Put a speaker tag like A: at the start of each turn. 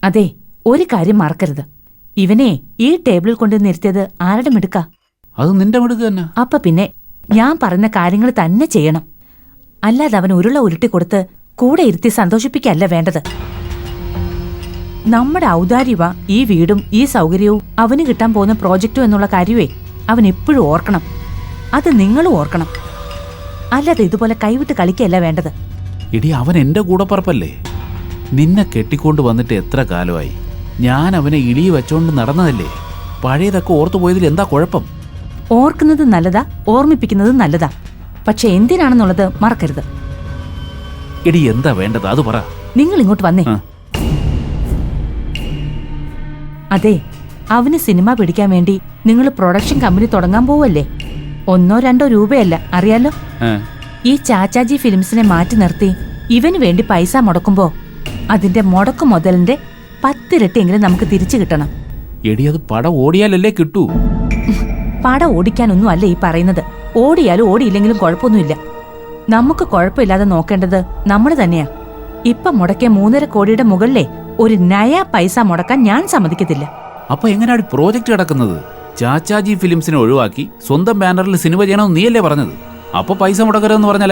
A: അതെ, ഒരു കാര്യം മറക്കരുത്. ഇവനെ ഈ ടേബിളിൽ കൊണ്ട് നിർത്തിയത് ആരുടെ മിടുക്ക?
B: അത് നിന്റെ മിടുക്ക് തന്നെ.
A: അപ്പൊ പിന്നെ ഞാൻ പറയുന്ന കാര്യങ്ങൾ തന്നെ ചെയ്യണം. അല്ലാതെ അവൻ ഉരുള ഉരുട്ടിക്കൊടുത്ത് കൂടെ ഇരുത്തി സന്തോഷിപ്പിക്കല്ല വേണ്ടത്. നമ്മുടെ ഔദാര്യവ ഈ വീടും ഈ സൗകര്യവും അവന് കിട്ടാൻ പോകുന്ന പ്രോജക്റ്റും എന്നുള്ള കാര്യമേ അവൻ എപ്പോഴും ഓർക്കണം. അത് നിങ്ങളും ഓർക്കണം. അല്ലാതെ ഇതുപോലെ കൈവിട്ട് കളിക്കല്ല വേണ്ടത്.
B: ഇടി, അവൻ എന്റെ കൂടപ്പറപ്പല്ലേ. നിന്നെ കെട്ടിക്കൊണ്ട് വന്നിട്ട് എത്ര കാലമായി. ഞാൻ അവനെ ഇളി വെച്ചോണ്ട് നടന്നതല്ലേ. പഴയതൊക്കെ ഓർത്തുപോയതിൽ എന്താ കുഴപ്പം?
A: ഓർക്കുന്നത് നല്ലതാ, ഓർമ്മിപ്പിക്കുന്നത് നല്ലതാ. പക്ഷെ എന്തിനാണെന്നുള്ളത് മറക്കരുത്.
B: ഇടി, എന്താ വേണ്ടത് അത് പറ.
A: നിങ്ങൾ ഇങ്ങോട്ട് വന്നേ. അതെ, അവന് സിനിമ പിടിക്കാൻ വേണ്ടി നിങ്ങൾ പ്രൊഡക്ഷൻ കമ്പനി തുടങ്ങാൻ പോവല്ലേ? 1-2 രൂപയല്ല, അറിയാലോ. ഈ ചാച്ചാജി ഫിലിംസിനെ മാറ്റി നിർത്തി ഇവന് വേണ്ടി പൈസ മുടക്കുമ്പോ അതിന്റെ മുടക്കു മുതലിന്റെ 10 ഇരട്ടിയെങ്കിലും നമുക്ക് തിരിച്ചു കിട്ടണം.
B: എടി, അത് പടം ഓടിയാലല്ലേ കിട്ടൂ.
A: പടം ഓടിക്കാനൊന്നും അല്ല ഈ പറയുന്നത്. ഓടിയാലും ഓടിയില്ലെങ്കിലും കുഴപ്പമൊന്നുമില്ല. നമുക്ക് കുഴപ്പമില്ലാതെ നോക്കേണ്ടത് നമ്മൾ തന്നെയാ. ഇപ്പം മുടക്കിയ 3.5 കോടിയുടെ മുകളിലെ ഒരു നയാ പൈസ മുടക്കാൻ ഞാൻ സമ്മതിക്കത്തില്ല.
B: അപ്പൊ എങ്ങനെയാണ് പ്രോജക്റ്റ് കിടക്കുന്നത്? ചാച്ചാജി ഫിലിംസിനെ ഒഴിവാക്കി സ്വന്തം ബാനറിൽ സിനിമ ചെയ്യണമെന്ന് നീയല്ലേ പറഞ്ഞത്? അപ്പൊ പൈസ മുടക്കരുതെന്ന് പറഞ്ഞാൽ